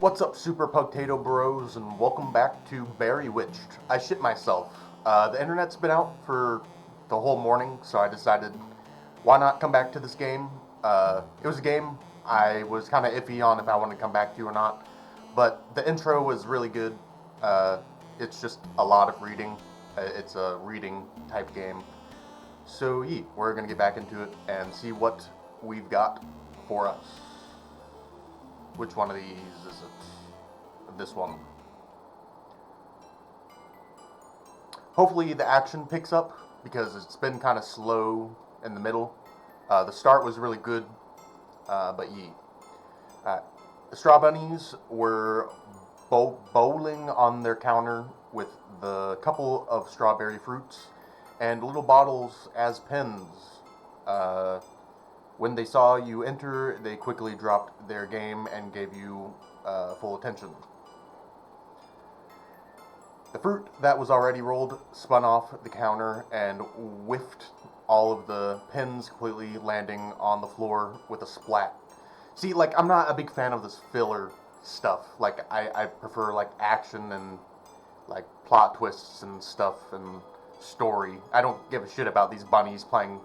What's up, Super Potato Bros, and welcome back to Berry Witched. I shit myself. The internet's been out for the whole morning, so I decided why not come back to this game. It was a game I was kind of iffy on if I wanted to come back to or not, but the intro was really good. It's just a lot of reading. It's a reading type game. So, yeah, we're gonna get back into it and see what we've got for us. Which one of these is it? This one. Hopefully the action picks up because it's been kind of slow in the middle. The start was really good, but yeah. The Straw Bunnies were bowling on their counter with the couple of strawberry fruits and little bottles as pens. Uh, when they saw you enter, they quickly dropped their game and gave you full attention. The fruit that was already rolled spun off the counter and whiffed all of the pins, completely landing on the floor with a splat. See, like, I'm not a big fan of this filler stuff. Like, I prefer, like, action and, like, plot twists and stuff and story. I don't give a shit about these bunnies playing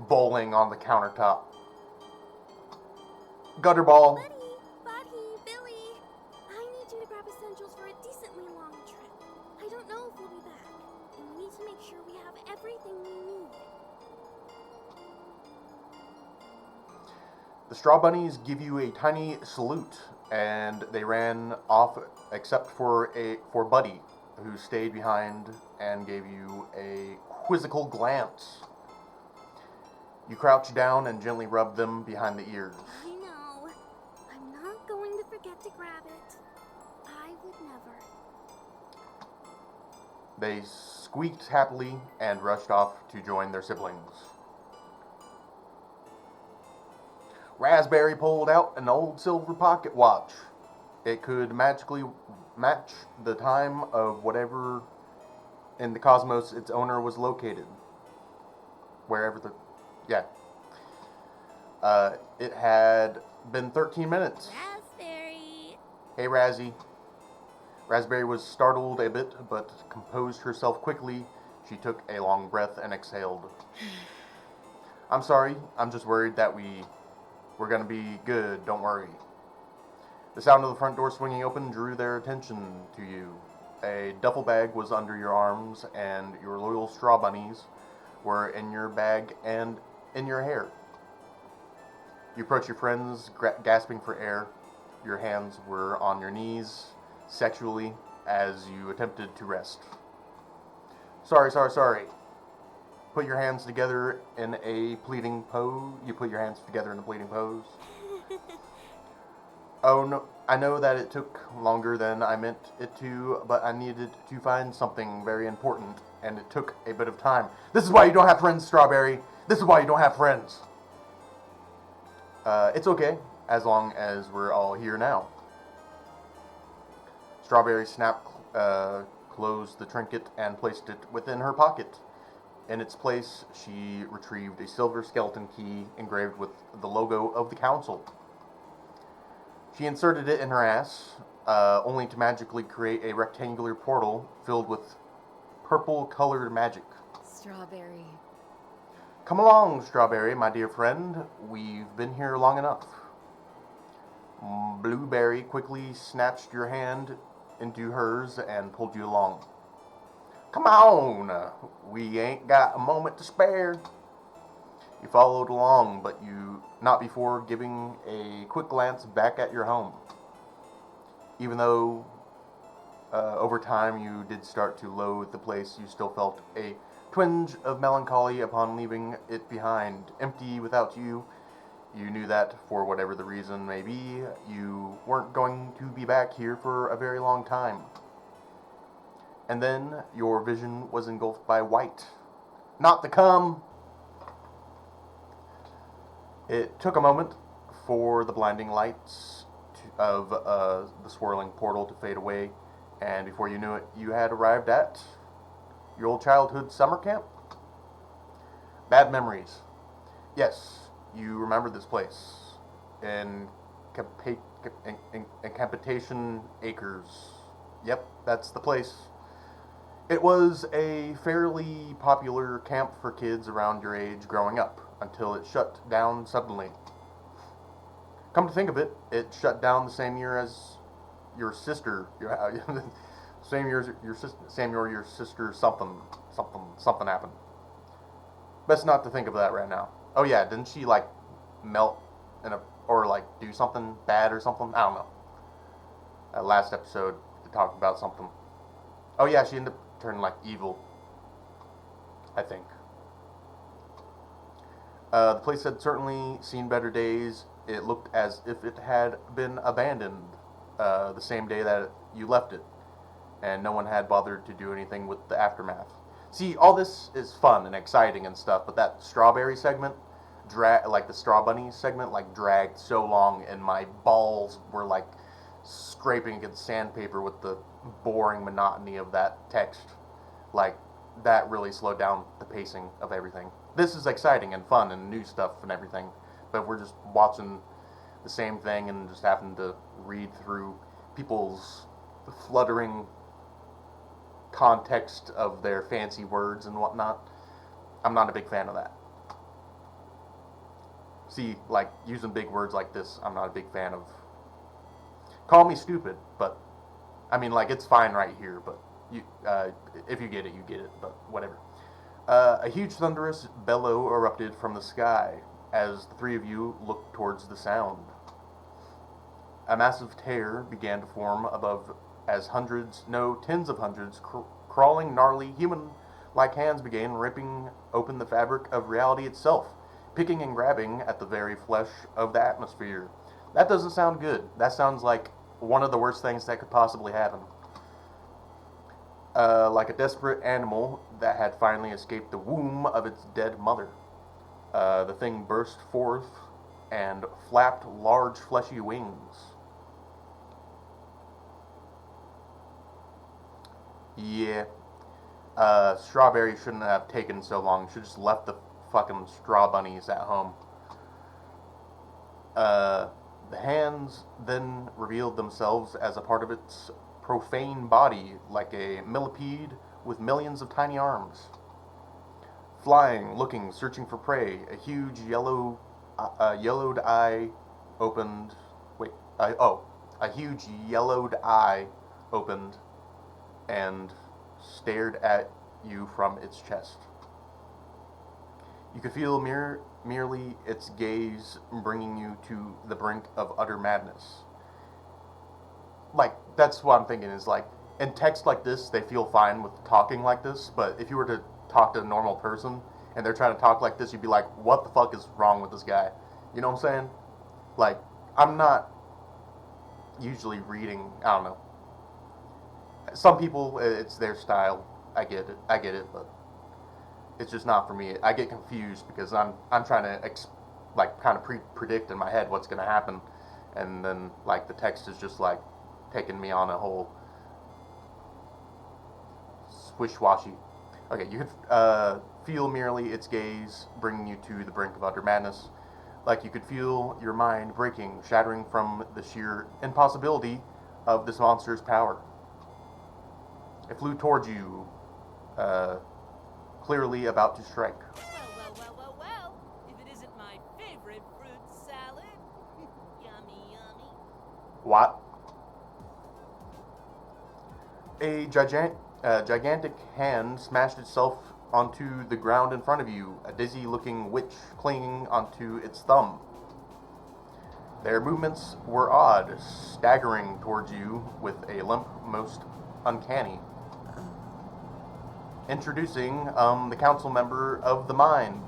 bowling on the countertop. Gutterball. Buddy, Billy, I need you to grab essentials for a decently long trip. I don't know if we'll be back, and we need to make sure we have everything we need. The Straw Bunnies give you a tiny salute, and they ran off except for Buddy, who stayed behind and gave you a quizzical glance. You crouch down and gently rub them behind the ears. I know. I'm not going to forget to grab it. I would never. They squeaked happily and rushed off to join their siblings. Raspberry pulled out an old silver pocket watch. It could magically match the time of whatever in the cosmos its owner was located. Wherever the... Yeah. It had been 13 minutes. Raspberry! Hey, Razzie. Raspberry was startled a bit, but composed herself quickly. She took a long breath and exhaled. I'm sorry. I'm just worried that we're gonna be good. Don't worry. The sound of the front door swinging open drew their attention to you. A duffel bag was under your arms, and your loyal straw bunnies were in your bag and in your hair. You approached your friends, gasping for air. Your hands were on your knees, sexually, as you attempted to rest. Sorry. Put your hands together in a pleading pose. You put your hands together in a pleading pose. Oh no, I know that it took longer than I meant it to, but I needed to find something very important, and it took a bit of time. This is why you don't have friends, Strawberry. This is why you don't have friends. It's okay, as long as we're all here now. Strawberry closed the trinket and placed it within her pocket. In its place, she retrieved a silver skeleton key engraved with the logo of the council. She inserted it in her ass, only to magically create a rectangular portal filled with purple-colored magic. Strawberry. Come along, Strawberry, my dear friend. We've been here long enough. Blueberry quickly snatched your hand into hers and pulled you along. Come on, we ain't got a moment to spare. You followed along, but not before giving a quick glance back at your home. Even though over time you did start to loathe the place, you still felt a twinge of melancholy upon leaving it behind. Empty without you. You knew that, for whatever the reason may be, you weren't going to be back here for a very long time. And then your vision was engulfed by white. Not the cum! It took a moment for the blinding lights of the swirling portal to fade away, and before you knew it, you had arrived at your old childhood summer camp. Bad memories. Yes, you remember this place in Incantation Acres. Yep, that's the place. It was a fairly popular camp for kids around your age growing up until it shut down suddenly. Come to think of it, it shut down the same year as your sister. Same year as your sister. Same year your sister. Something happened. Best not to think of that right now. Oh yeah, didn't she like melt in a or like do something bad or something? I don't know. Last episode they talked about something. Oh yeah, she ended up turning like evil. I think. The place had certainly seen better days. It looked as if it had been abandoned the same day that you left it, and no one had bothered to do anything with the aftermath. See, all this is fun and exciting and stuff, but that strawberry segment, like the Straw Bunny segment, like dragged so long, and my balls were like scraping against sandpaper with the boring monotony of that text. Like, that really slowed down the pacing of everything. This is exciting and fun and new stuff and everything, but we're just watching the same thing and just having to read through people's fluttering context of their fancy words and whatnot. I'm not a big fan of that. See, like, using big words like this, I'm not a big fan of. Call me stupid, but, I mean, like, it's fine right here, but you, if you get it, you get it, but whatever. A huge thunderous bellow erupted from the sky as the three of you looked towards the sound. A massive tear began to form above as hundreds, no, tens of hundreds, crawling, gnarly, human-like hands began ripping open the fabric of reality itself, picking and grabbing at the very flesh of the atmosphere. That doesn't sound good. That sounds like one of the worst things that could possibly happen. Like a desperate animal that had finally escaped the womb of its dead mother. The thing burst forth and flapped large fleshy wings. Yeah. Strawberry shouldn't have taken so long. Should just left the fucking straw bunnies at home. The hands then revealed themselves as a part of its profane body, like a millipede with millions of tiny arms. Flying, looking, searching for prey, a huge yellowed eye opened. A huge yellowed eye opened and stared at you from its chest. You could feel merely its gaze bringing you to the brink of utter madness. Like, that's what I'm thinking is, like, in text like this, they feel fine with talking like this, but if you were to talk to a normal person and they're trying to talk like this, you'd be like, what the fuck is wrong with this guy? You know what I'm saying? Like, I'm not usually reading, I don't know. Some people, it's their style. I get it, but it's just not for me. I get confused because I'm trying to kind of predict in my head what's going to happen, and then like the text is just like taking me on a whole swish-washy. Okay, you could feel merely its gaze bringing you to the brink of utter madness, like you could feel your mind breaking, shattering from the sheer impossibility of this monster's power. It flew towards you, clearly about to strike. Well, if it isn't my favorite fruit salad. Yummy, yummy. What? A gigantic hand smashed itself onto the ground in front of you, a dizzy-looking witch clinging onto its thumb. Their movements were odd, staggering towards you with a limp most uncanny. Introducing the council member of the Mind,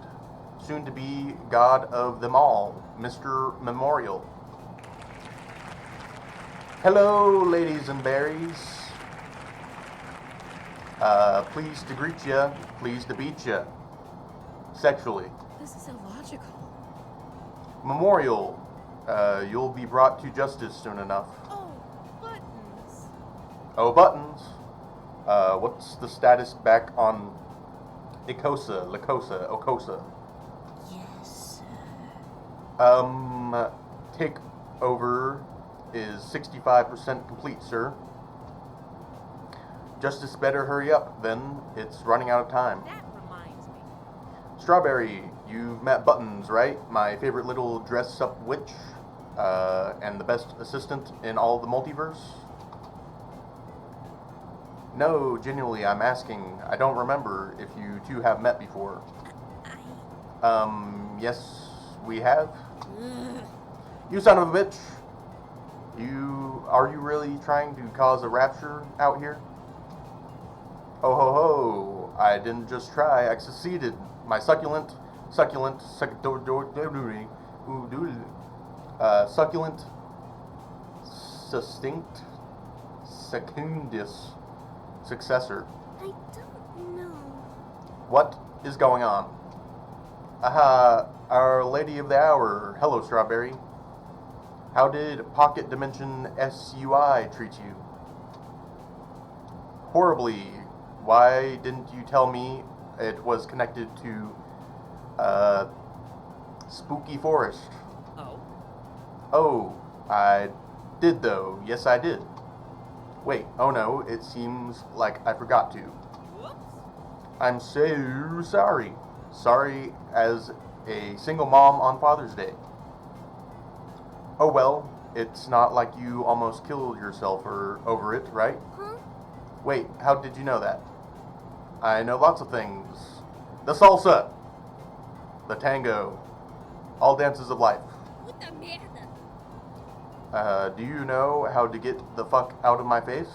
soon to be god of them all, Mr. Memorial. Hello, ladies and berries. Pleased to greet ya, pleased to beat ya. Sexually. This is illogical. Memorial, you'll be brought to justice soon enough. Oh, buttons. Oh, buttons. What's the status back on Okosa? Yes. Take over is 65% complete, sir. Justice better hurry up, then. It's running out of time. That reminds me. Strawberry, you've met Buttons, right? My favorite little dress-up witch, and the best assistant in all the multiverse? No, genuinely, I'm asking. I don't remember if you two have met before. Yes, we have. You son of a bitch! Are you really trying to cause a rapture out here? Ho ho ho! I didn't just try, I succeeded. My succulent, succulent, succinct, secundus successor. I don't know. What is going on? Aha, Our Lady of the Hour. Hello, Strawberry. How did Pocket Dimension SUI treat you? Horribly. Why didn't you tell me it was connected to, Spooky Forest? Oh? Oh, I did though. Yes, I did. Wait, oh no, it seems like I forgot to. Whoops. I'm so sorry. Sorry as a single mom on Father's Day. Oh well, it's not like you almost killed yourself over it, right? Huh? Wait, how did you know that? I know lots of things. The salsa, the tango, all dances of life. Puta merda. Do you know how to get the fuck out of my face?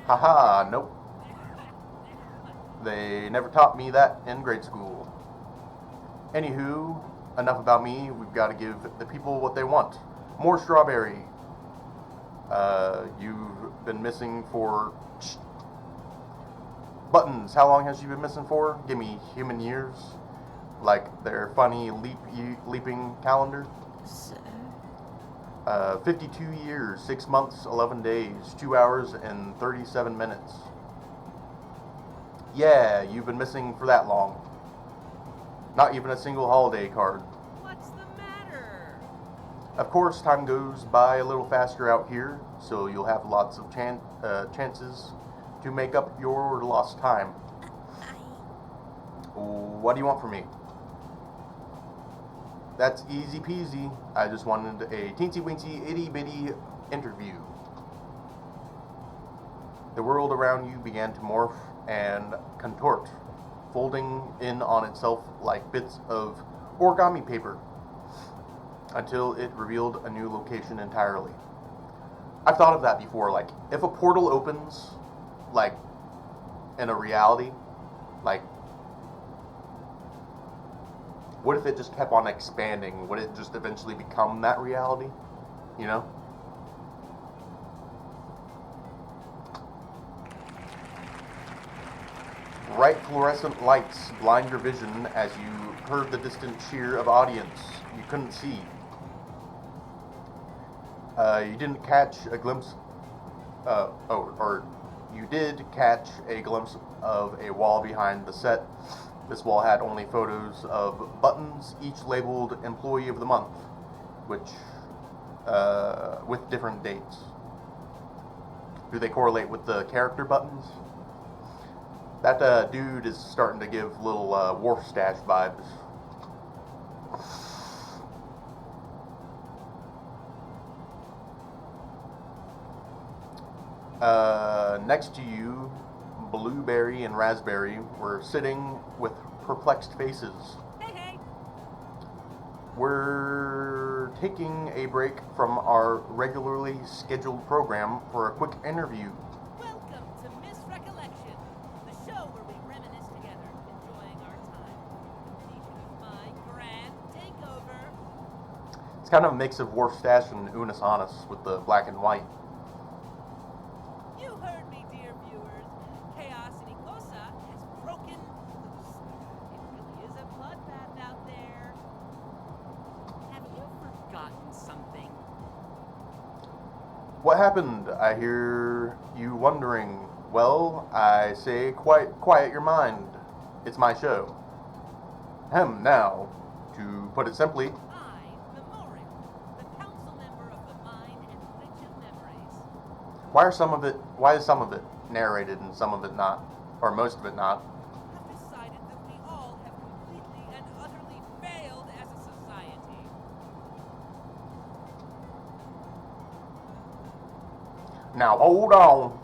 Haha, nope. They never taught me that in grade school. Anywho, enough about me. We've got to give the people what they want. More Strawberry. You've been missing for... Buttons, how long has you been missing for? Give me human years. Like their funny leaping calendar. Sir? 52 years, 6 months, 11 days, 2 hours, and 37 minutes. Yeah, you've been missing for that long. Not even a single holiday card. What's the matter? Of course, time goes by a little faster out here, so you'll have lots of chances to make up your lost time. What do you want from me? That's easy peasy. I just wanted a teensy weensy itty bitty interview. The world around you began to morph and contort, folding in on itself like bits of origami paper, until it revealed a new location entirely. I've thought of that before, like, if a portal opens, like, in a reality, like, what if it just kept on expanding? Would it just eventually become that reality? You know? Bright fluorescent lights blind your vision as you heard the distant cheer of audience you couldn't see. You didn't catch a glimpse, you did catch a glimpse of a wall behind the set. This wall had only photos of Buttons, each labeled Employee of the Month, which, with different dates. Do they correlate with the character buttons? That dude is starting to give little Wharf Stash vibes. Next to you, Blueberry and Raspberry were sitting with perplexed faces. Hey, hey! We're taking a break from our regularly scheduled program for a quick interview. Welcome to Miss Recollection, the show where we reminisce together, enjoying our time. Completion of my grand takeover. It's kind of a mix of Wharf Stash and Unis Honest with the black and white. You heard me, dear viewers. Chaos in Ikosa has broken loose. It really is a bloodbath out there. Have you forgotten something? What happened? I hear you wondering. Well, I say quiet your mind. It's my show. Now, to put it simply, I, Memorial, the council member of Why is some of it narrated and some of it not? Or most of it not? I've decided that we all have completely and utterly failed as a society. Now hold on.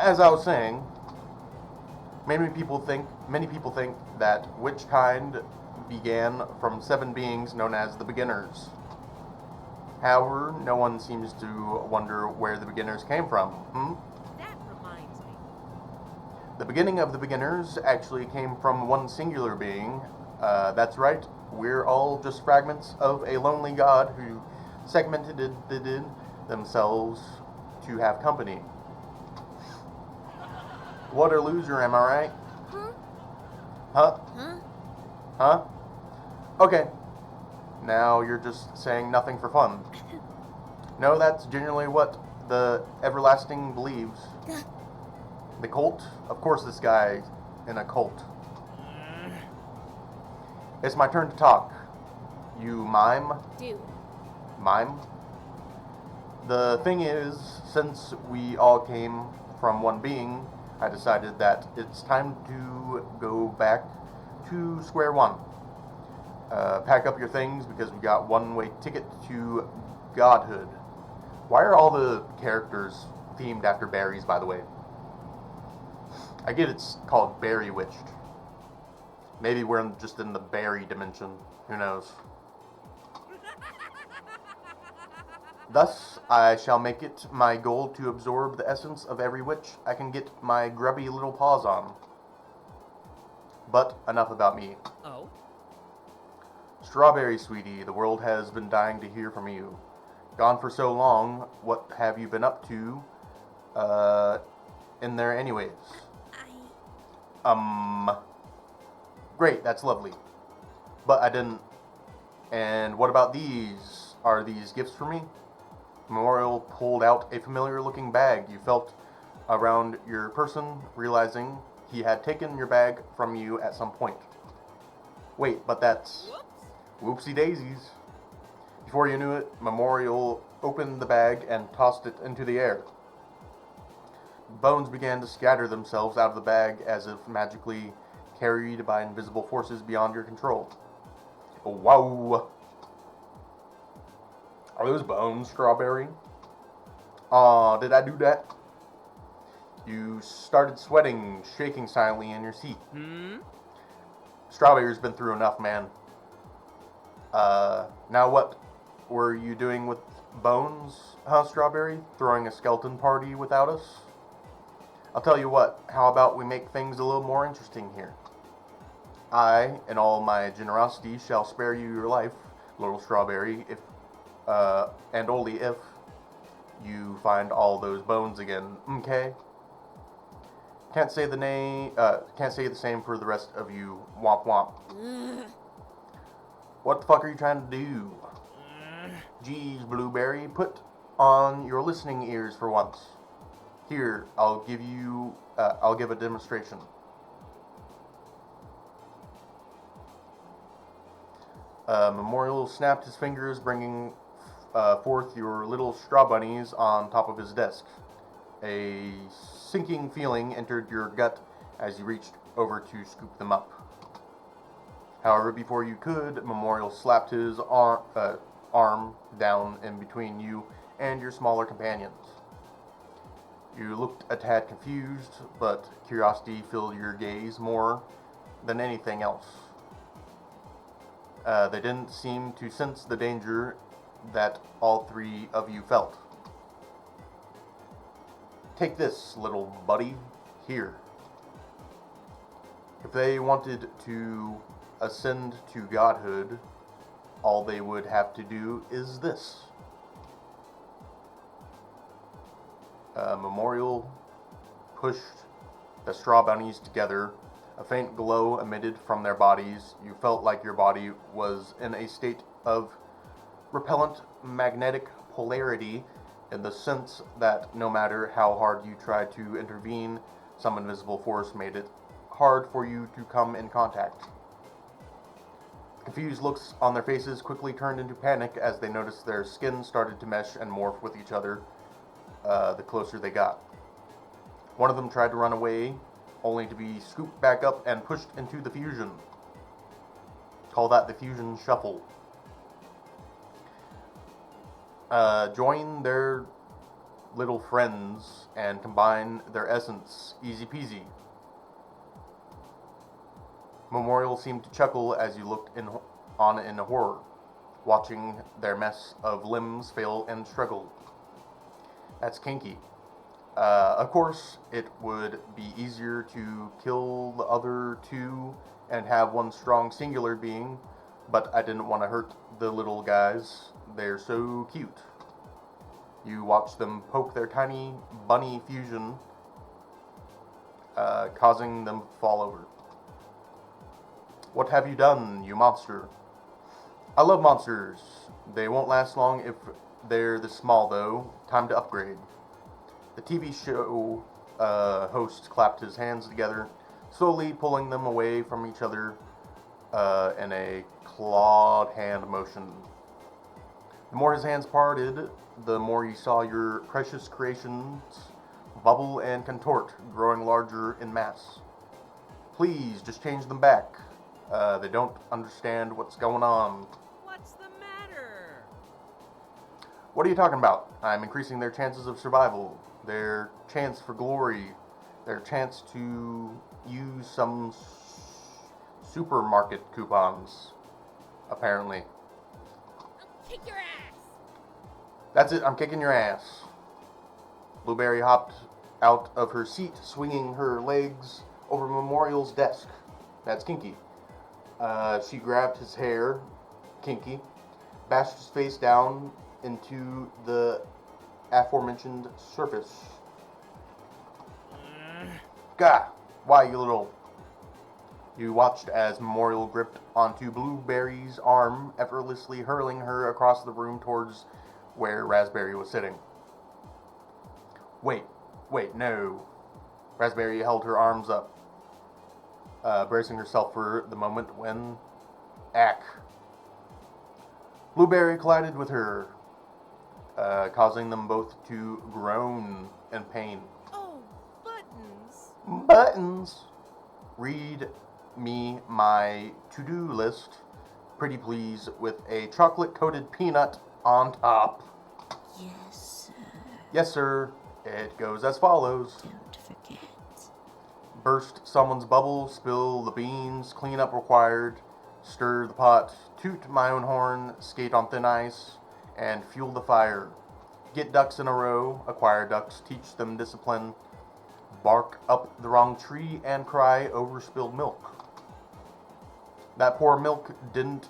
As I was saying, many people think that Witch Kind began from 7 beings known as the Beginners. However, no one seems to wonder where the Beginners came from. That reminds me. The beginning of the Beginners actually came from one singular being. That's right, we're all just fragments of a lonely god who segmented themselves to have company. What a loser, am I right? Huh? Huh? Huh? Huh? Okay. Now you're just saying nothing for fun. No, that's generally what the Everlasting believes. The cult? Of course this guy's in a cult. It's my turn to talk. You mime? Dude. Mime? The thing is, since we all came from one being, I decided that it's time to go back to square one. Pack up your things because we got one-way ticket to godhood. Why are all the characters themed after berries, by the way? I get it's called Berry Witched. Maybe we're just in the berry dimension. Who knows? Thus, I shall make it my goal to absorb the essence of every witch I can get my grubby little paws on. But enough about me. Oh? Strawberry, sweetie, the world has been dying to hear from you. Gone for so long, what have you been up to, in there anyways? Great, that's lovely. But I didn't... And what about these? Are these gifts for me? Memorial pulled out a familiar-looking bag. You felt around your person, realizing he had taken your bag from you at some point. Wait, but that's... Whoops. Whoopsie daisies. Before you knew it, Memorial opened the bag and tossed it into the air. Bones began to scatter themselves out of the bag as if magically carried by invisible forces beyond your control. Oh, wow. Are those bones, Strawberry? Aw, did I do that? You started sweating, shaking silently in your seat. Strawberry's been through enough, man. Now what were you doing with Bones, huh, Strawberry? Throwing a skeleton party without us? I'll tell you what, how about we make things a little more interesting here? I, in all my generosity, shall spare you your life, little Strawberry, if, and only if you find all those bones again, okay? Can't say the same for the rest of you, womp womp. What the fuck are you trying to do? Geez, Blueberry, put on your listening ears for once. Here, I'll give a demonstration. Memorial snapped his fingers, bringing forth your little straw bunnies on top of his desk. A sinking feeling entered your gut as you reached over to scoop them up. However, before you could, Memorial slapped his arm down in between you and your smaller companions. You looked a tad confused, but curiosity filled your gaze more than anything else. They didn't seem to sense the danger that all three of you felt. Take this, little buddy, here. If they wanted to ascend to godhood, all they would have to do is this. Memorial pushed the straw bunnies together. A faint glow emitted from their bodies. You felt like your body was in a state of repellent magnetic polarity, in the sense that no matter how hard you tried to intervene, some invisible force made it hard for you to come in contact. Confused looks on their faces quickly turned into panic as they noticed their skin started to mesh and morph with each other the closer they got. One of them tried to run away, only to be scooped back up and pushed into the fusion. Call that the fusion shuffle. Join their little friends and combine their essence. Easy peasy. Memorial seemed to chuckle as you looked on in horror, watching their mess of limbs fail and struggle. That's kinky. Of course, it would be easier to kill the other two and have one strong singular being, but I didn't want to hurt the little guys. They're so cute. You watch them poke their tiny bunny fusion, causing them to fall over. What have you done, you monster? I love monsters. They won't last long if they're this small, though. Time to upgrade. The TV show host clapped his hands together, slowly pulling them away from each other in a clawed hand motion. The more his hands parted, the more you saw your precious creations bubble and contort, growing larger in mass. Please, just change them back. They don't understand what's going on. What's the matter? What are you talking about? I'm increasing their chances of survival, their chance for glory, their chance to use some supermarket coupons, apparently. I'll kick your ass! That's it, I'm kicking your ass. Blueberry hopped out of her seat, swinging her legs over Memorial's desk. That's kinky. She grabbed his hair, kinky, bashed his face down into the aforementioned surface. Gah! Why, you little... You watched as Memorial gripped onto Blueberry's arm, effortlessly hurling her across the room towards where Raspberry was sitting. Wait, no. Raspberry held her arms up, bracing herself for the moment when... Ack. Blueberry collided with her, causing them both to groan in pain. Oh, buttons. Buttons! Read me my to-do list, pretty please, with a chocolate-coated peanut on top. Yes, sir. Yes, sir. It goes as follows. Don't forget. Burst someone's bubble, spill the beans, clean up required, stir the pot, toot my own horn, skate on thin ice, and fuel the fire. Get ducks in a row, acquire ducks, teach them discipline, bark up the wrong tree, and cry over spilled milk. That poor milk didn't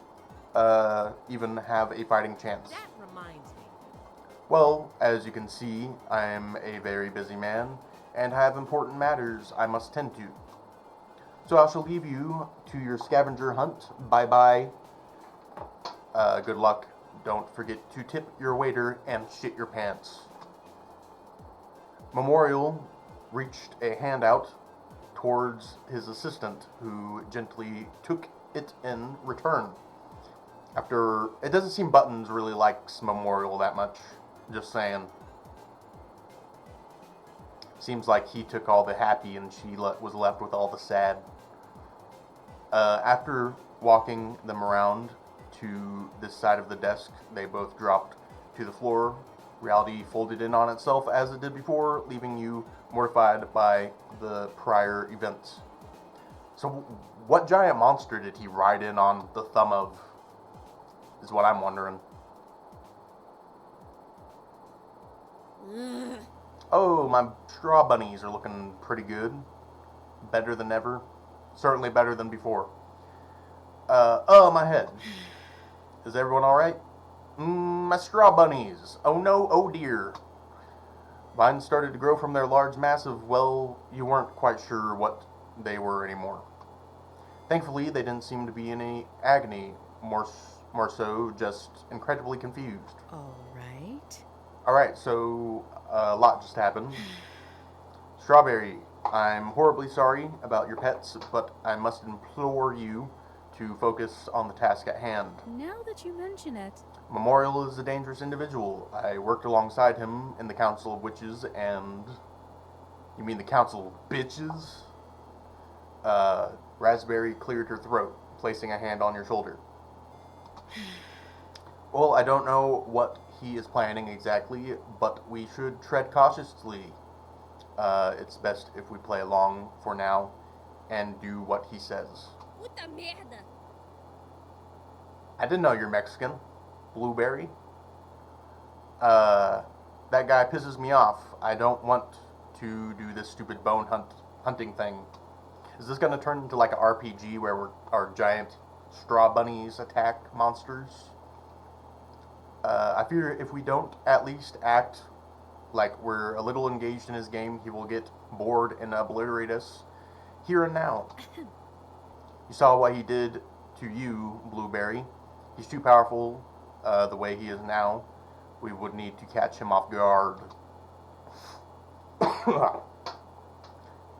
even have a fighting chance. That reminds me. Well, as you can see, I am a very busy man, and have important matters I must tend to. So I shall leave you to your scavenger hunt. Bye-bye. Good luck. Don't forget to tip your waiter and shit your pants. Memorial reached a hand out towards his assistant, who gently took it in return. After, it doesn't seem Buttons really likes Memorial that much. Just saying. Seems like he took all the happy and she was left with all the sad. After walking them around to this side of the desk, they both dropped to the floor. Reality folded in on itself as it did before, leaving you mortified by the prior events. So, what giant monster did he ride in on the thumb of? Is what I'm wondering. Oh, my straw bunnies are looking pretty good. Better than ever. Certainly better than before. Oh, my head. Is everyone alright? My straw bunnies. Oh no, oh dear. Vines started to grow from their large mass of, well, you weren't quite sure what they were anymore. Thankfully, they didn't seem to be in any agony, more so just incredibly confused. All right. Alright, so a lot just happened. Strawberry, I'm horribly sorry about your pets, but I must implore you to focus on the task at hand. Now that you mention it, Memorial is a dangerous individual. I worked alongside him in the Council of Witches and... You mean the Council of Bitches? Raspberry cleared her throat, placing a hand on your shoulder. Well, I don't know what he is planning exactly, but we should tread cautiously. It's best if we play along for now and do what he says. Puta merda! I didn't know you're Mexican. Blueberry. That guy pisses me off. I don't want to do this stupid hunting thing. Is this gonna turn into like an RPG where our giant straw bunnies attack monsters? I fear if we don't at least act like we're a little engaged in his game, he will get bored and obliterate us here and now. You saw what he did to you, Blueberry. He's too powerful the way he is now. We would need to catch him off guard.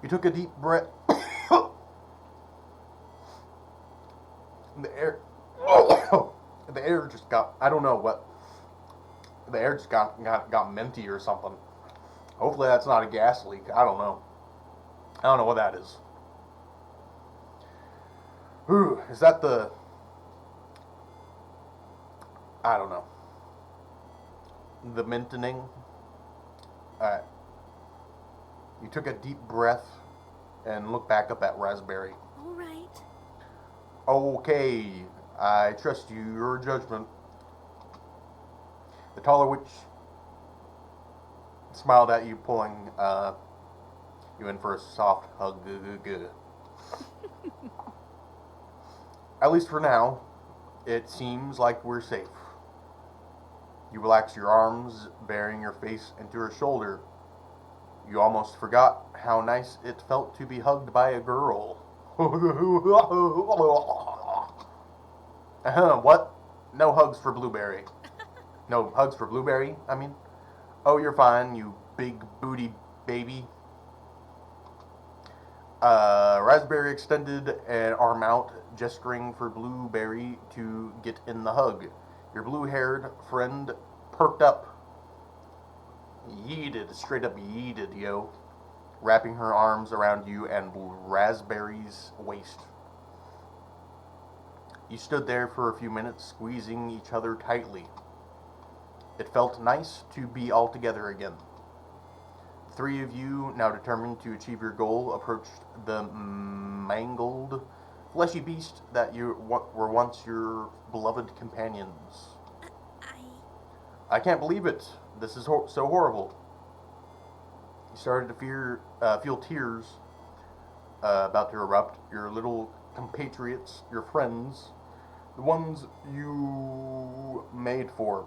You took a deep breath. The air just got, I don't know what, the air just got minty or something. Hopefully that's not a gas leak. I don't know what that is. Ooh, is that the, I don't know, the mintening? Alright. You took a deep breath and looked back up at Raspberry. Alright. Okay, I trust you, your judgment. The taller witch smiled at you, pulling you in for a soft hug. At least for now, it seems like we're safe. You relax your arms, burying your face into her shoulder. You almost forgot how nice it felt to be hugged by a girl. What? No hugs for Blueberry. No hugs for Blueberry, I mean? Oh, you're fine, you big booty baby. Raspberry extended an arm out, gesturing for Blueberry to get in the hug. Your blue-haired friend perked up. Yeeted, straight up yeeted, yo. Wrapping her arms around you and Raspberry's waist. You stood there for a few minutes, squeezing each other tightly. It felt nice to be all together again. The three of you, now determined to achieve your goal, approached the mangled, fleshy beast that you were once your beloved companions. I can't believe it. This is so horrible. You started to feel tears about to erupt. Your little compatriots, your friends, the ones you made for.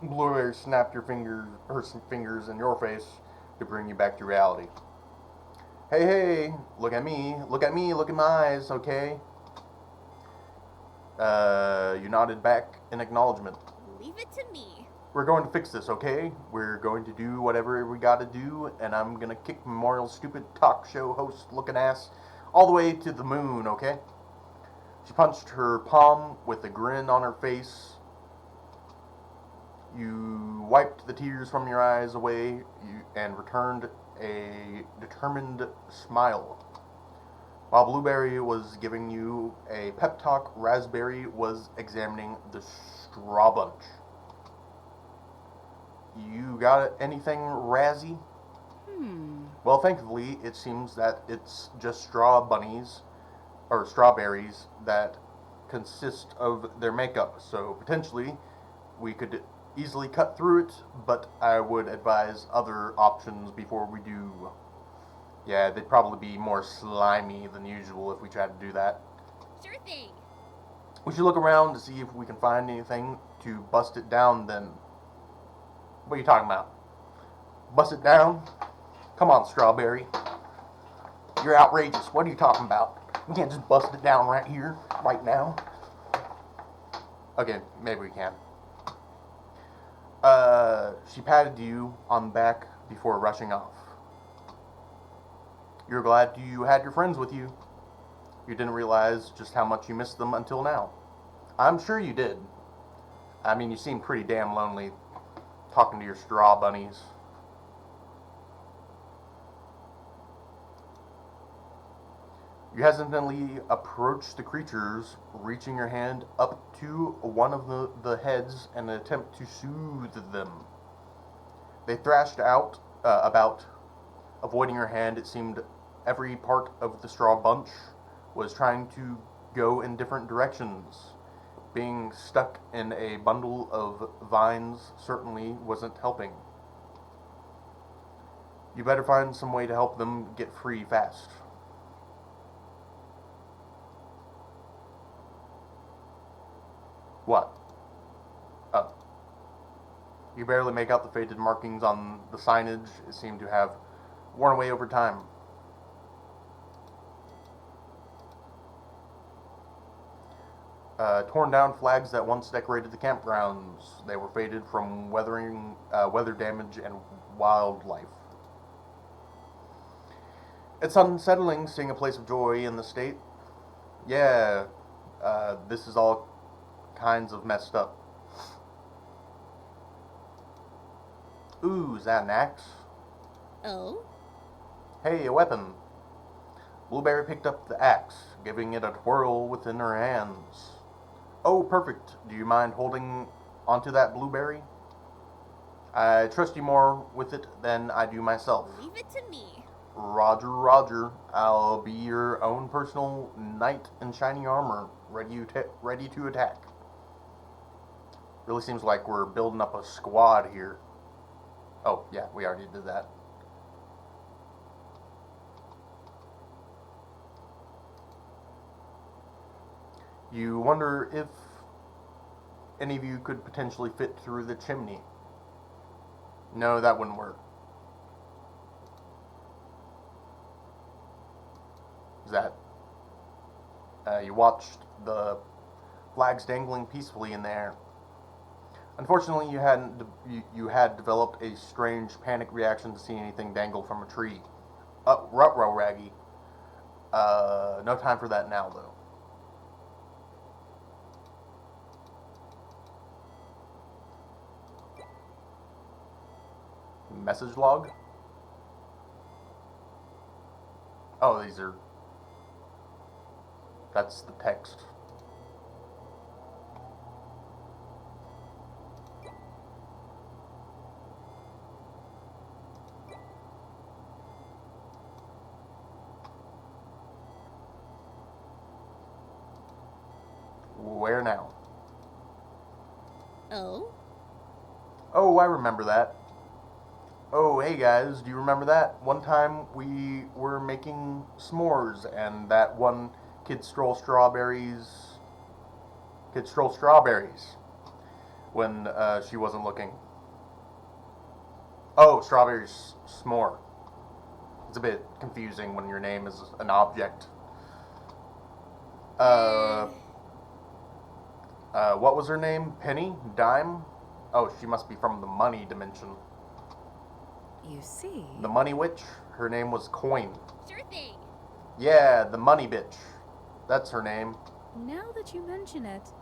Blueberry snapped her fingers in your face to bring you back to reality. Hey, look at me, look at my eyes, okay? You nodded back in acknowledgement. Leave it to me. We're going to fix this, okay? We're going to do whatever we gotta do, and I'm gonna kick Memorial's stupid talk show host looking ass all the way to the moon, okay? She punched her palm with a grin on her face. You wiped the tears from your eyes away and returned a determined smile. While Blueberry was giving you a pep talk, Raspberry was examining the straw bunch. You got anything, Razzie? Well, thankfully, it seems that it's just strawberries that consist of their makeup. So potentially, we could easily cut through it, but I would advise other options before we do. Yeah, they'd probably be more slimy than usual if we tried to do that. Sure thing. We should look around to see if we can find anything to bust it down then. What are you talking about? Bust it down? Come on, Strawberry. You're outrageous. What are you talking about? We can't just bust it down right here, right now. Okay, maybe we can. She patted you on the back before rushing off. You're glad you had your friends with you. You didn't realize just how much you missed them until now. I'm sure you did. I mean, you seem pretty damn lonely talking to your straw bunnies. You hesitantly approach the creatures, reaching your hand up to one of the heads in an attempt to soothe them. They thrashed out about avoiding your hand. It seemed every part of the straw bunch was trying to go in different directions. Being stuck in a bundle of vines certainly wasn't helping. You better find some way to help them get free fast. What? Oh. You barely make out the faded markings on the signage. It seemed to have worn away over time. Torn down flags that once decorated the campgrounds. They were faded from weather damage and wildlife. It's unsettling seeing a place of joy in the state. Yeah, this is all kinds of messed up. Ooh, is that an axe? Oh? Hey, a weapon. Blueberry picked up the axe, giving it a twirl within her hands. Oh, perfect. Do you mind holding onto that, Blueberry? I trust you more with it than I do myself. Leave it to me. Roger, Roger. I'll be your own personal knight in shiny armor, ready to attack. Really seems like we're building up a squad here. Oh, yeah, we already did that. You wonder if any of you could potentially fit through the chimney. No, that wouldn't work. Is that... you watched the flags dangling peacefully in the air. Unfortunately, you had developed a strange panic reaction to seeing anything dangle from a tree. Ruh-roh, Raggy. No time for that now, though. Message log? Oh, these are... That's the text. Where now? Oh? Oh, I remember that. Oh, hey guys, do you remember that? One time we were making s'mores and that one kid stole strawberries when she wasn't looking. Oh, strawberries s'more. It's a bit confusing when your name is an object. What was her name? Penny? Dime? Oh, she must be from the money dimension. You see. The money witch? Her name was Coin. Sure thing. Yeah, the money bitch. That's her name. Now that you mention it,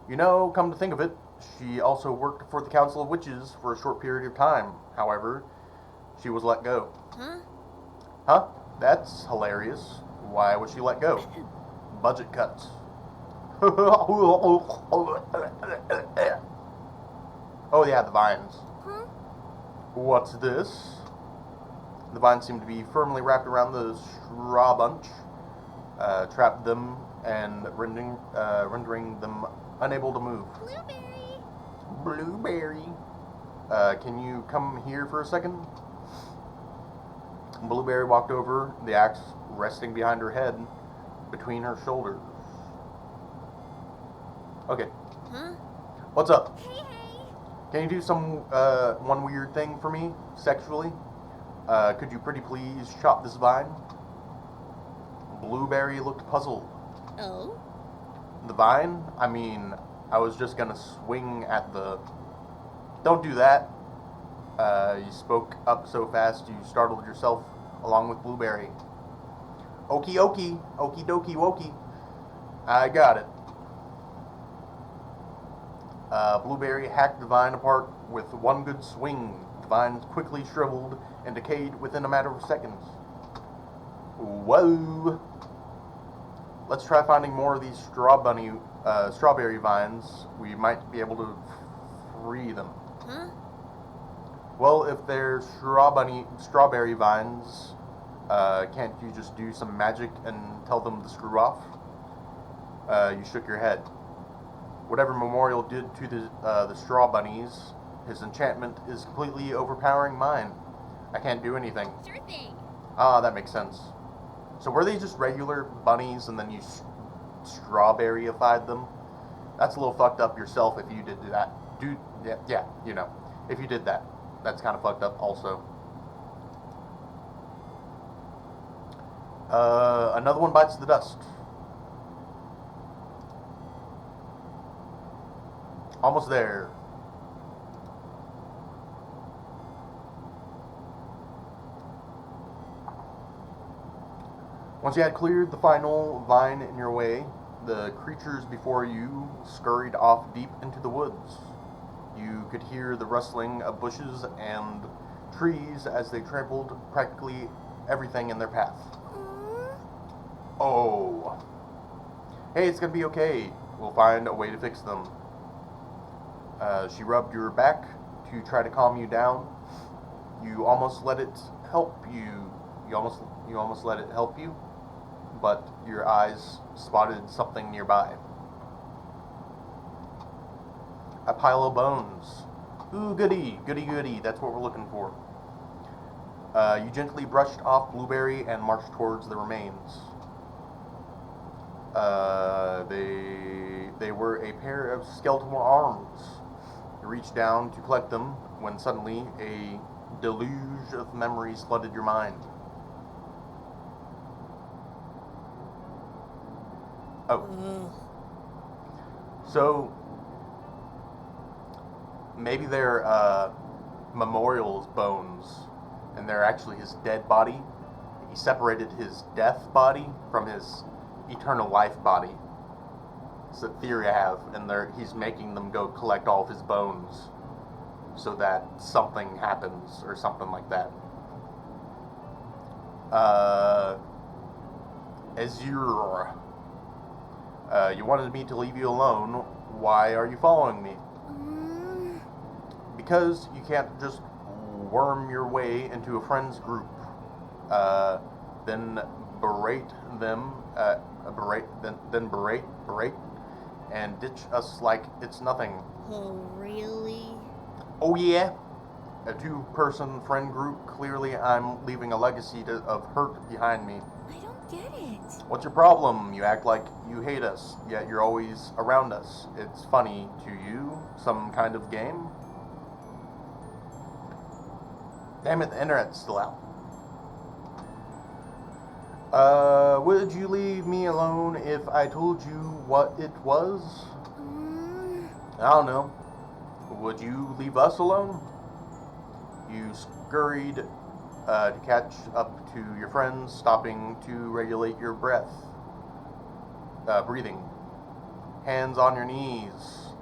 You know, come to think of it, she also worked for the Council of Witches for a short period of time. However, she was let go. Huh? Huh? That's hilarious. Why was she let go? Budget cuts. Oh yeah, the vines. Huh? What's this? The vines seem to be firmly wrapped around the straw bunch, trapped them and rendering them unable to move. Blueberry! Blueberry. Can you come here for a second? Blueberry walked over, the axe resting behind her head, between her shoulders. Okay. Huh? What's up? Hey, hey! Can you do some, one weird thing for me, sexually? Could you pretty please chop this vine? Blueberry looked puzzled. Oh? The vine? I mean, I was just gonna swing at the... Don't do that. You spoke up so fast you startled yourself along with Blueberry. Okie dokie. Okie dokie wokey. I got it. Blueberry hacked the vine apart with one good swing. The vine quickly shriveled and decayed within a matter of seconds. Whoa! Let's try finding more of these strawberry vines. We might be able to free them. Huh? Well, if they're strawberry vines, can't you just do some magic and tell them to screw off? You shook your head. Whatever Memorial did to the straw bunnies, his enchantment is completely overpowering mine. I can't do anything. Sure thing. Ah, that makes sense. So were they just regular bunnies and then you strawberryified them? That's a little fucked up yourself if you did that. Yeah, you know. If you did that. That's kind of fucked up also. Another one bites the dust. Almost there. Once you had cleared the final vine in your way, the creatures before you scurried off deep into the woods. You could hear the rustling of bushes and trees as they trampled practically everything in their path. Oh. Hey, it's gonna be okay. We'll find a way to fix them. She rubbed your back to try to calm you down. You almost let it help you. You almost let it help you, but your eyes spotted something nearby. A pile of bones. Ooh, goody, goody, goody. That's what we're looking for. You gently brushed off Blueberry and marched towards the remains. They were a pair of skeletal arms. You reached down to collect them when suddenly a deluge of memories flooded your mind. Oh. So, maybe they're Memorial's bones, and they're actually his dead body. He separated his death body from his eternal life body. It's a theory I have, and he's making them go collect all of his bones so that something happens or something like that. Azure. You wanted me to leave you alone. Why are you following me? Because you can't just worm your way into a friend's group, then berate them, berate, and ditch us like it's nothing. Oh, really? Oh yeah? A two-person friend group. Clearly I'm leaving a legacy of hurt behind me. I don't get it. What's your problem? You act like you hate us, yet you're always around us. It's funny to you? Some kind of game? Damn it, the internet's still out. Would you leave me alone if I told you what it was? I don't know. Would you leave us alone? You scurried to catch up to your friends, stopping to regulate your breathing. Hands on your knees.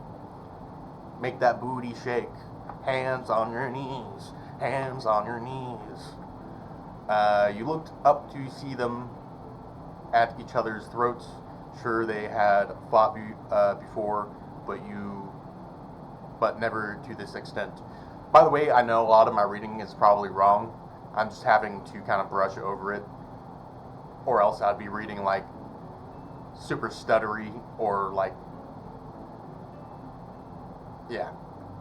Make that booty shake. Hands on your knees. Hands on your knees. You looked up to see them at each other's throats. Sure, they had fought before, but never to this extent. By the way, I know a lot of my reading is probably wrong. I'm just having to kind of brush over it, or else I'd be reading like super stuttery or like, yeah,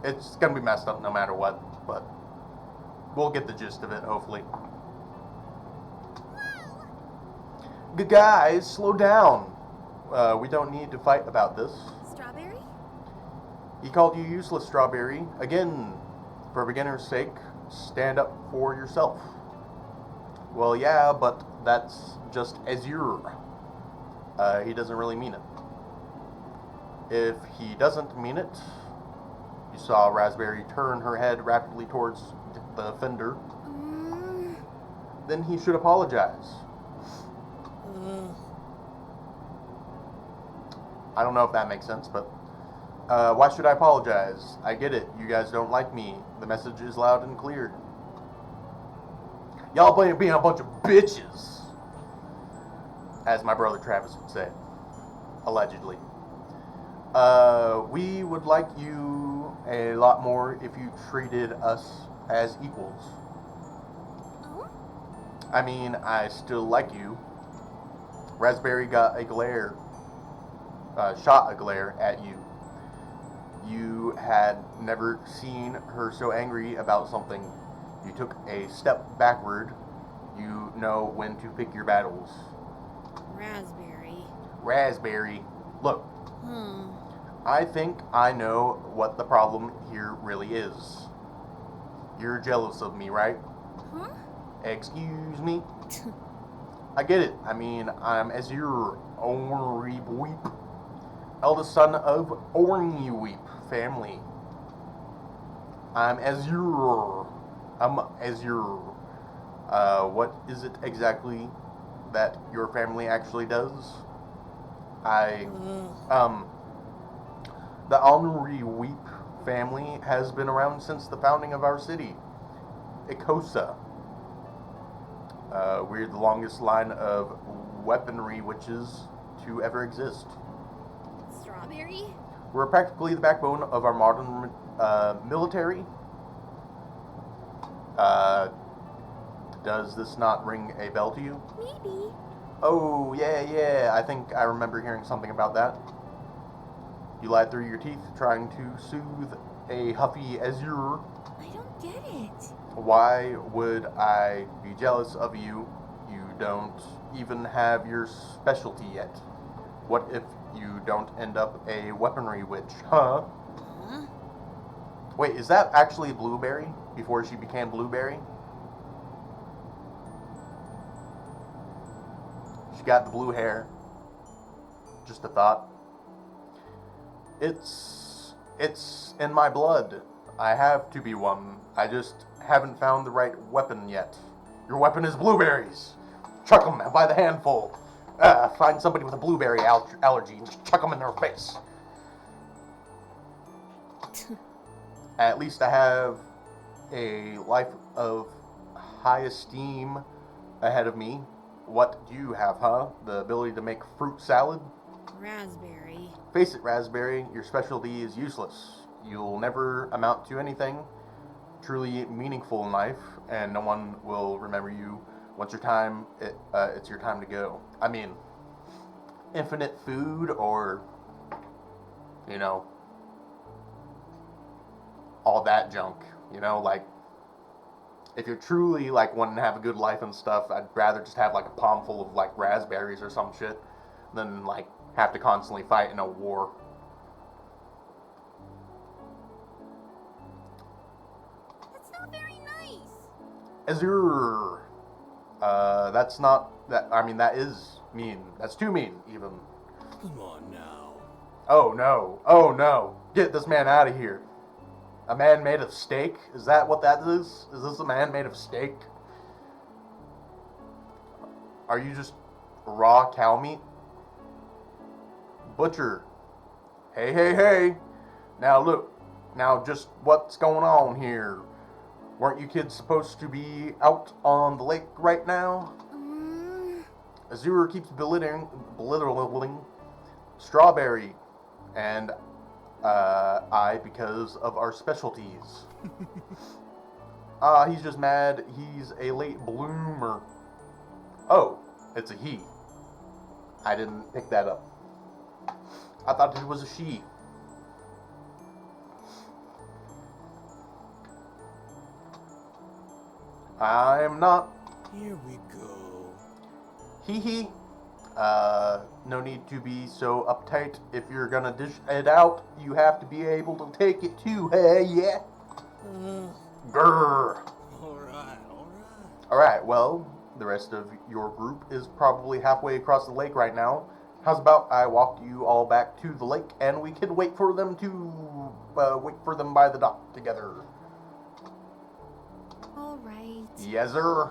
it's gonna be messed up no matter what, but we'll get the gist of it, hopefully. Good guys, slow down. We don't need to fight about this. Strawberry? He called you useless, Strawberry. Again, for beginner's sake, stand up for yourself. Well, yeah, but that's just Azure. He doesn't really mean it. If he doesn't mean it, you saw Raspberry turn her head rapidly towards the fender. Then he should apologize. I don't know if that makes sense, but why should I apologize? I get it. You guys don't like me. The message is loud and clear. Y'all being a bunch of bitches, as my brother Travis would say, allegedly. We would like you a lot more if you treated us as equals. Oh? I mean, I still like you. Raspberry got a glare, shot a glare at you. You had never seen her so angry about something. You took a step backward. You know when to pick your battles. Raspberry. Raspberry, look, I think I know what the problem here really is. You're jealous of me, right? Huh? Excuse me? I get it. I mean, I'm Azure Orneweep, eldest son of Orneweep family. I'm Azure. What is it exactly that your family actually does? The Orneweep family has been around since the founding of our city, Ikosa. We're the longest line of weaponry witches to ever exist. Strawberry? We're practically the backbone of our modern military. Does this not ring a bell to you? Maybe. Oh, yeah, I think I remember hearing something about that. You lied through your teeth trying to soothe a huffy Azure. I don't get it. Why would I be jealous of you? You don't even have your specialty yet. What if you don't end up a weaponry witch, huh? Wait, is that actually Blueberry before she became Blueberry? She got the blue hair. Just a thought. It's in my blood. I have to be one. I just haven't found the right weapon yet. Your weapon is blueberries. Chuck them by the handful. Find somebody with a blueberry allergy and just chuck them in their face. At least I have a life of high esteem ahead of me. What do you have, huh? The ability to make fruit salad? Raspberry. Face it, Raspberry, your specialty is useless. You'll never amount to anything truly meaningful in life, and no one will remember you once it's your time to go. I mean, infinite food or, all that junk, like, if you're truly, like, wanting to have a good life and stuff, I'd rather just have, like, a palm full of, like, raspberries or some shit than, like, have to constantly fight in a war. That's not very nice. Azure. That's not, that is mean. That's too mean, even. Come on now. Oh no. Get this man out of here. A man made of steak? Is that what that is? Is this a man made of steak? Are you just raw cow meat? Butcher. Hey. Now look, just what's going on here? Weren't you kids supposed to be out on the lake right now? Azure keeps belittling Strawberry and I because of our specialties. He's just mad he's a late bloomer. Oh, it's a he. I didn't pick that up. I thought it was a she. I'm not. Here we go. Hee. No need to be so uptight. If you're gonna dish it out, you have to be able to take it too, hey, yeah? Grrr. Alright. Alright, well, the rest of your group is probably halfway across the lake right now. How's about I walk you all back to the lake and we can wait for them by the dock together? All right. Yes, sir.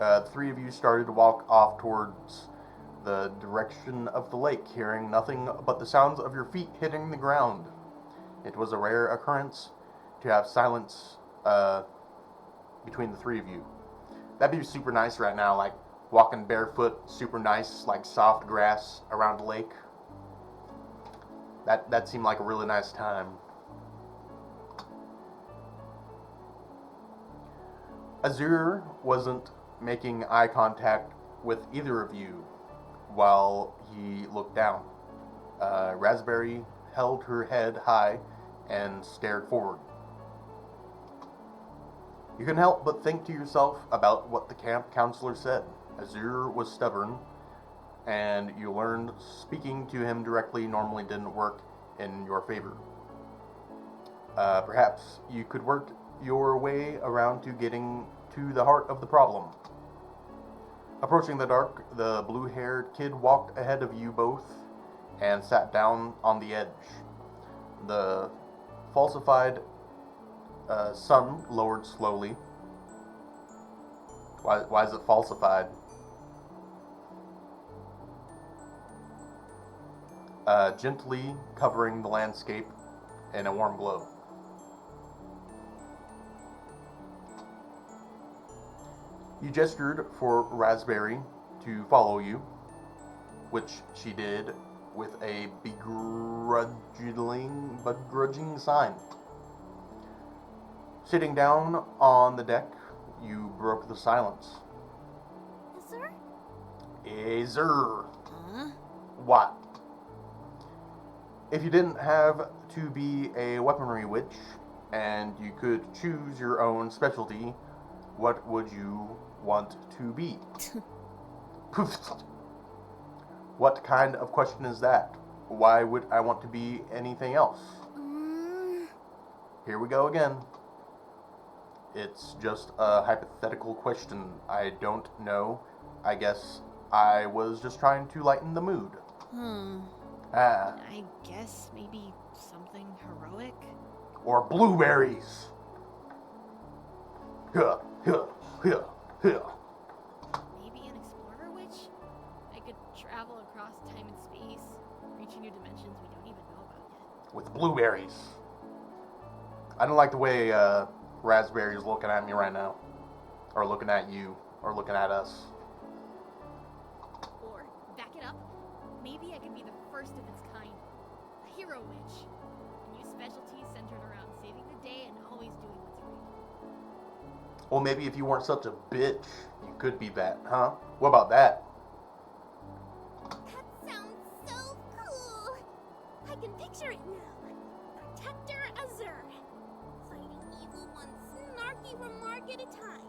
The three of you started to walk off towards the direction of the lake, hearing nothing but the sounds of your feet hitting the ground. It was a rare occurrence to have silence between the three of you. That'd be super nice right now, like walking barefoot, super nice, like soft grass around the lake. That seemed like a really nice time. Azure wasn't making eye contact with either of you while he looked down. Raspberry held her head high and stared forward. You couldn't help but think to yourself about what the camp counselor said. Azure was stubborn, and you learned speaking to him directly normally didn't work in your favor. Perhaps you could work your way around to getting to the heart of the problem. Approaching the dark, the blue-haired kid walked ahead of you both and sat down on the edge. The falsified sun lowered slowly. Why is it falsified? Gently covering the landscape in a warm glow. You gestured for Raspberry to follow you, which she did with a begrudging sign. Sitting down on the deck, you broke the silence. Sir? Azure. Huh? What? If you didn't have to be a weaponry witch, and you could choose your own specialty, what would you want to be? What kind of question is that? Why would I want to be anything else? Here we go again. It's just a hypothetical question. I don't know. I guess I was just trying to lighten the mood. I guess maybe something heroic? Or blueberries. Huh, huh, huh, huh. Maybe an explorer witch? I could travel across time and space, reach new dimensions we don't even know about yet. With blueberries. I don't like the way Raspberry is looking at me right now. Or looking at you. Or looking at us. Or, back it up, maybe I could be the first of its kind. A hero witch. A new specialty centered around saving the day and always doing what's right. Well, maybe if you weren't such a bitch, you could be that, huh? What about that? That sounds so cool. I can picture it now. Protector Azure. Fighting evil one snarky remark at a time.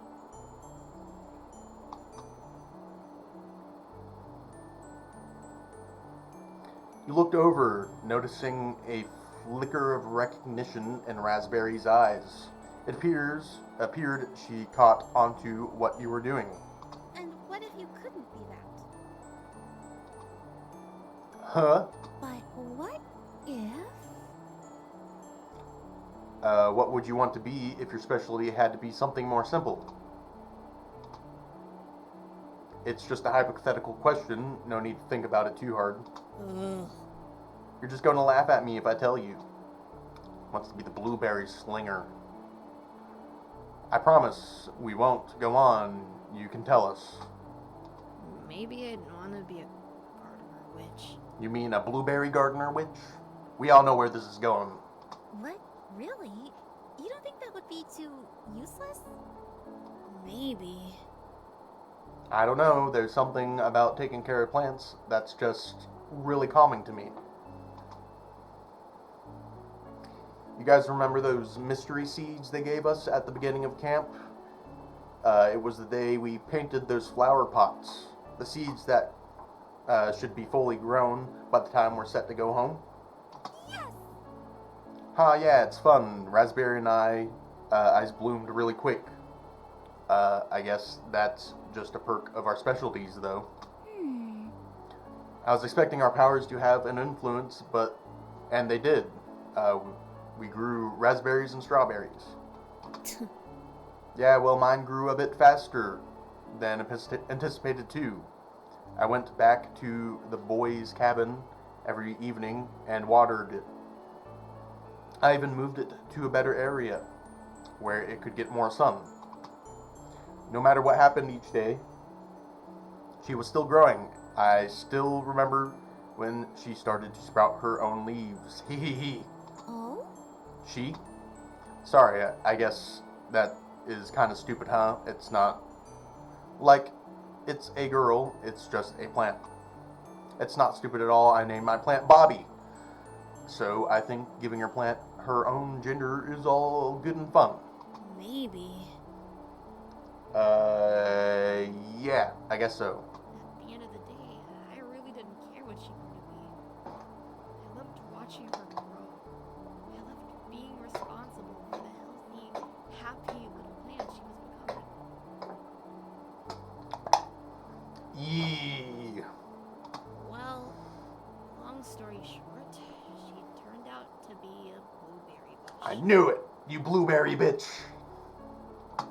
You looked over, noticing a flicker of recognition in Raspberry's eyes. It appeared she caught onto what you were doing. And what if you couldn't be that? Huh? But what if? What would you want to be if your specialty had to be something more simple? It's just a hypothetical question. No need to think about it too hard. Ugh. You're just going to laugh at me if I tell you. Wants to be the blueberry slinger. I promise we won't go on. You can tell us. Maybe I'd want to be a gardener witch. You mean a blueberry gardener witch? We all know where this is going. What? Really? You don't think that would be too useless? Maybe. I don't know. There's something about taking care of plants that's just really calming to me. You guys remember those mystery seeds they gave us at the beginning of camp? It was the day we painted those flower pots. The seeds that should be fully grown by the time we're set to go home. Yes! Yeah, it's fun. Raspberry and eyes bloomed really quick. I guess that's just a perk of our specialties, though. I was expecting our powers to have an influence, and they did. We grew raspberries and strawberries. Yeah, well, mine grew a bit faster. than anticipated too. I went back to the boys' cabin every evening and watered it. I even moved it to a better area where it could get more sun. No matter what happened each day, she was still growing. I still remember when she started to sprout her own leaves. Hee hee hee. Oh? She? Sorry, I guess that is kind of stupid, huh? It's not like it's a girl, it's just a plant. It's not stupid at all. I named my plant Bobby. So I think giving your plant her own gender is all good and fun. Maybe. Yeah, I guess so. At the end of the day, I really didn't care what she grew to be. I loved watching her grow. I loved being responsible for the healthy, happy little plant she was becoming. Yee. Well, long story short, she turned out to be a blueberry bush. I knew it! You blueberry bitch! Aw,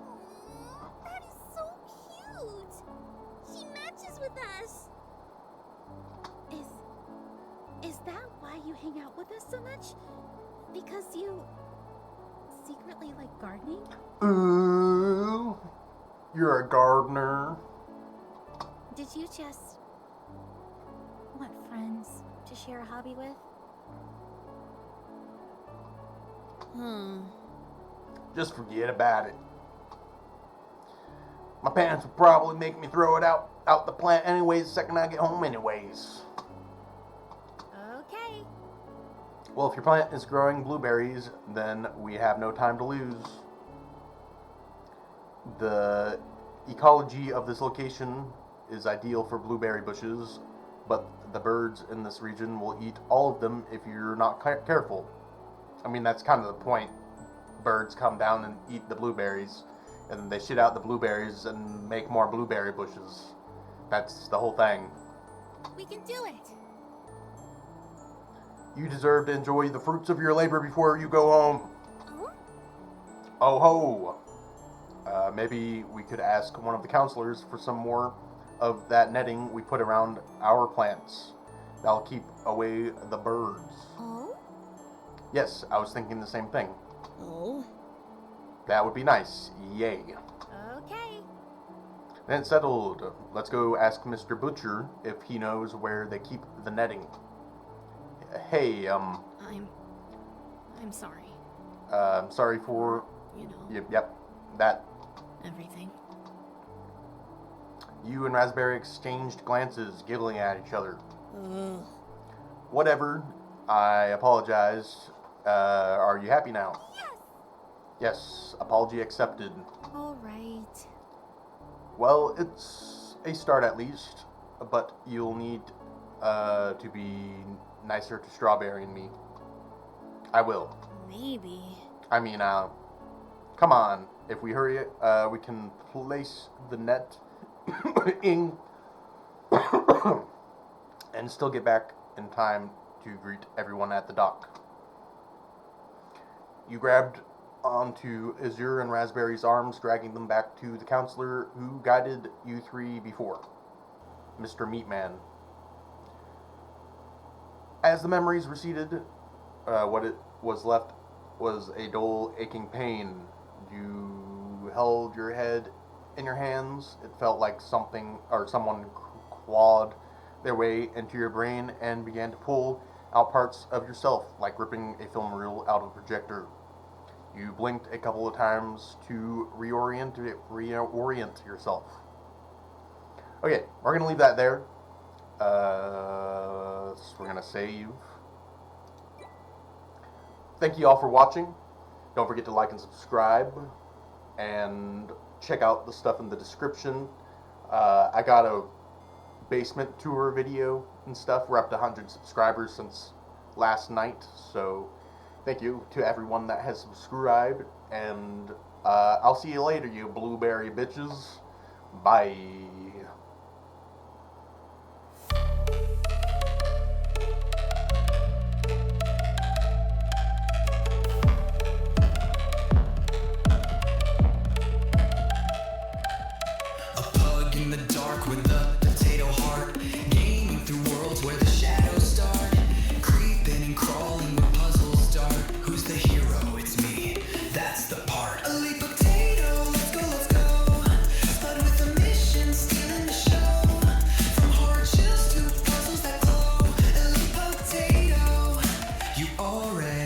that is so cute. She matches with us. Is that why you hang out with us so much? Because you secretly like gardening? Ooh, you're a gardener. Did you just want friends to share a hobby with? Just forget about it. My parents would probably make me throw it out the plant anyways the second I get home anyways. Okay. Well, if your plant is growing blueberries, then we have no time to lose. The ecology of this location is ideal for blueberry bushes, but the birds in this region will eat all of them if you're not careful. I mean, that's kind of the point. Birds come down and eat the blueberries, and then they shit out the blueberries and make more blueberry bushes. That's the whole thing. We can do it. You deserve to enjoy the fruits of your labor before you go home. Oh? Oh ho! Maybe we could ask one of the counselors for some more of that netting we put around our plants. That'll keep away the birds. Oh? Yes, I was thinking the same thing. Oh? That would be nice. Yay. Okay. Then it's settled. Let's go ask Mr. Butcher if he knows where they keep the netting. Hey, I'm sorry. sorry for... You know, Yep, that. everything. You and Raspberry exchanged glances, giggling at each other. Whatever. I apologize. Are you happy now? Yes. Yes, apology accepted. All right. Well, it's a start at least, but you'll need to be nicer to Strawberry and me. I will. Maybe. I mean, come on. If we hurry, we can place the net in and still get back in time to greet everyone at the dock. You grabbed onto Azure and Raspberry's arms, dragging them back to the counselor who guided you three before, Mr. Meatman. As the memories receded, what it was left was a dull, aching pain. You held your head in your hands. It felt like something or someone clawed their way into your brain and began to pull out parts of yourself, like ripping a film reel out of a projector. You blinked a couple of times to reorient yourself. Okay, we're going to leave that there. We're going to save. Thank you all for watching. Don't forget to like and subscribe. And check out the stuff in the description. I got a basement tour video and stuff. We're up to 100 subscribers since last night. So thank you to everyone that has subscribed. And I'll see you later, you blueberry bitches. Bye. Apologize. already